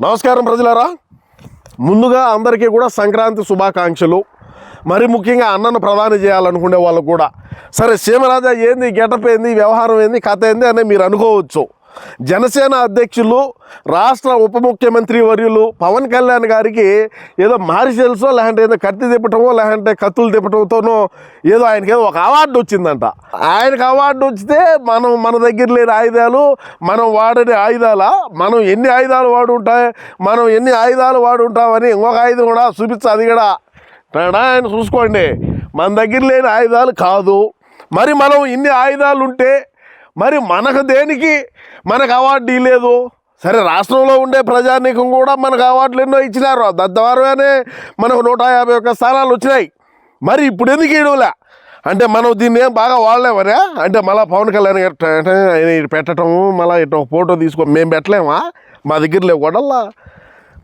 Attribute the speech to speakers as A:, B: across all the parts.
A: నమస్కారం ప్రజలారా, ముందుగా అందరికీ కూడా సంక్రాంతి శుభాకాంక్షలు. మరి ముఖ్యంగా అన్నను ప్రధాని చేయాలనుకునే వాళ్ళకు కూడా సరే సీమరాజా ఏంది, గెటప్ ఏంది, వ్యవహారం ఏంది, కథ ఏంది అని మీరు అనుకోవచ్చు. జనసేన అధ్యక్షులు రాష్ట్ర ఉప ముఖ్యమంత్రి వర్యులు పవన్ కళ్యాణ్ గారికి ఏదో మారిషల్సో లేదంటే ఏదో కత్తి తిప్పటమో లేదంటే కత్తులు తిప్పటంతోనో ఏదో ఆయనకి ఏదో ఒక అవార్డు వచ్చిందంట. ఆయనకు అవార్డు వచ్చితే మన దగ్గర లేని ఆయుధాలు, మనం వాడని ఆయుధాలా, మనం ఎన్ని ఆయుధాలు వాడుంటామని ఇంకొక ఆయుధం కూడా చూపించు. అది కూడా ఆయన చూసుకోండి, మన దగ్గర లేని ఆయుధాలు కాదు. మరి మనం ఇన్ని ఆయుధాలు ఉంటే మరి మనకు దేనికి మనకు అవార్డు ఇవ్వలేదు? సరే, రాష్ట్రంలో ఉండే ప్రజానీకం కూడా మనకు అవార్డులు ఎన్నో ఇచ్చినారు. తద్వారానే మనకు 151 స్థానాలు వచ్చినాయి. మరి ఇప్పుడు ఎందుకు ఇవ్వలే అంటే మనం దీన్ని ఏం బాగా వాడలేమనే అంటే మళ్ళీ పవన్ కళ్యాణ్ గారు పెట్టడం, మళ్ళీ ఇటు ఫోటో మేము పెట్టలేమా? మా దగ్గర లేవు కూడా.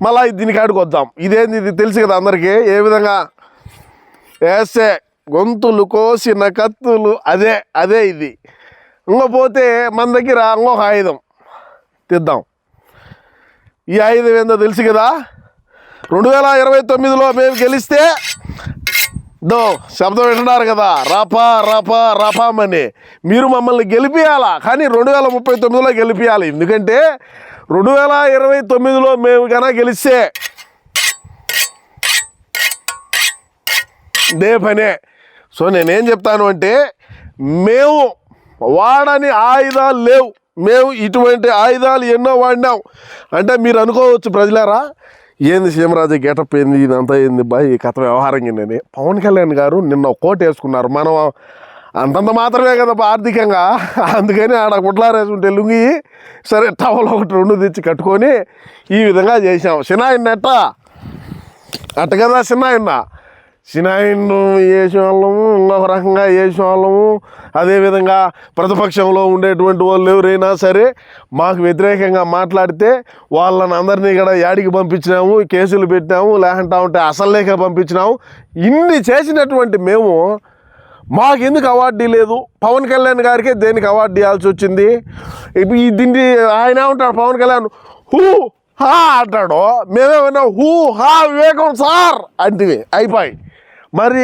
A: మళ్ళీ దీనికి ఆడికి వద్దాం. ఇదేంది, ఇది తెలుసు కదా అందరికీ. ఏ విధంగా వేస్తే గొంతులు కోసిన కత్తులు, అదే ఇది. ఇంకపోతే మన దగ్గర ఇంకొక ఆయుధం తీద్దాం. ఈ ఆయుధం ఏందో తెలుసు కదా. 2029లో మేము గెలిస్తే శబ్దం వింటున్నారు కదా, రపా రపా రపామని. మీరు మమ్మల్ని గెలిపియాలా, కానీ 2039లో గెలిపియాలి. ఎందుకంటే 2029లో మేము కన్నా గెలిస్తే దే పనే. సో నేనేం చెప్తాను అంటే, మేము వాడని ఆయుధాలు లేవు, మేము ఇటువంటి ఆయుధాలు ఎన్నో వాడినాం అంటే మీరు అనుకోవచ్చు ప్రజలారా, ఏంది సీమరాజు గెటప్ ఏంది, ఇదంతా ఏంది బా ఈ కథ వ్యవహారం ఏంటని. పవన్ కళ్యాణ్ గారు నిన్న కోట్ వేసుకున్నారు. మనం అంతంత మాత్రమే కదా ఆర్థికంగా, అందుకని ఆడ కుట్లారేసుకుంటే లుంగి సరే టవల్ ఒకటి 2 తెచ్చి కట్టుకొని ఈ విధంగా చేసాం. సినాయిన్ అట్ట కదా, సినాయిన్ వేసేవాళ్ళము, ఇంకొక రకంగా వేసేవాళ్ళము. అదేవిధంగా ప్రతిపక్షంలో ఉండేటువంటి వాళ్ళు ఎవరైనా సరే మాకు వ్యతిరేకంగా మాట్లాడితే వాళ్ళని అందరినీ కూడా యాడికి పంపించినాము, కేసులు పెట్టినాము, లేకుంటే అసలు లేక పంపించినాము. ఇన్ని చేసినటువంటి మేము మాకెందుకు అవార్డు లేదు? పవన్ కళ్యాణ్ గారికే దేనికి అవార్డు ఇవ్వాల్సి వచ్చింది? దీన్ని ఆయన ఏమంటాడు పవన్ కళ్యాణ్, హూ హా అంటాడు, మేమేమన్నా హూ హా వివేకం సార్ అంటే అయిపోయి మరి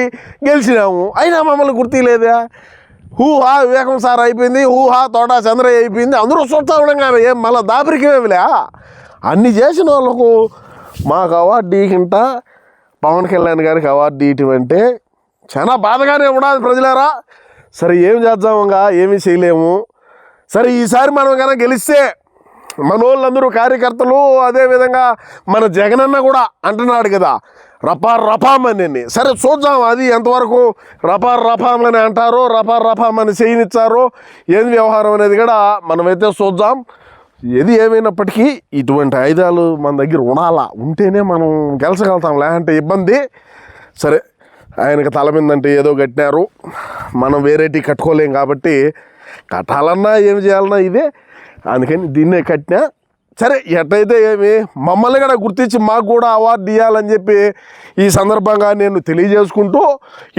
A: గెలిచినాము. అయినా మమ్మల్ని గుర్తిలేదా? హూ హా వివేకం సార్ అయిపోయింది, హూ హా తోటా చంద్రయ్య అయిపోయింది, అందరూ చూస్తూ ఉండగానే ఏం మళ్ళీ దాపరికేమిలే. అన్ని చేసిన వాళ్ళకు మాకు అవార్డు ఇవ్వకుంట పవన్ కళ్యాణ్ గారికి అవార్డు ఇవ్వటం అంటే చాలా బాధగానే ఉండదు ప్రజలారా. సరే ఏం చేద్దాముగా, ఏమీ చేయలేము. సరే ఈసారి మనం కనుక గెలిస్తే మన వాళ్ళందరూ కార్యకర్తలు, అదేవిధంగా మన జగనన్న కూడా అంటున్నాడు కదా రపామని. సరే చూద్దాం అది ఎంతవరకు రపామని అంటారో, రపామని చేయనిచ్చారో ఏది వ్యవహారం అనేది కూడా మనమైతే చూద్దాం. ఏది ఏమైనప్పటికీ ఇటువంటి ఆయుధాలు మన దగ్గర ఉంటేనే మనం గెలచగలుగుతాం, లేదంటే ఇబ్బంది. సరే, ఆయనకు తల మీదంటే ఏదో కట్టినారు, మనం వేరేటి కట్టుకోలేం కాబట్టి కట్టాలన్నా ఏం చేయాలన్నా ఇదే, అందుకని దీన్నే కట్టినా. సరే, ఎట్లయితే ఏమి మమ్మల్ని కూడా గుర్తించి మాకు కూడా అవార్డు ఇవ్వాలని చెప్పి ఈ సందర్భంగా నేను తెలియజేసుకుంటూ,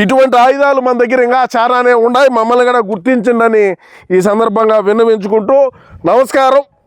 A: ఇటువంటి ఆయుధాలు మన దగ్గర ఇంకా చాలానే ఉన్నాయి, మమ్మల్ని కూడా గుర్తించండి అని ఈ సందర్భంగా విన్నవించుకుంటూ నమస్కారం.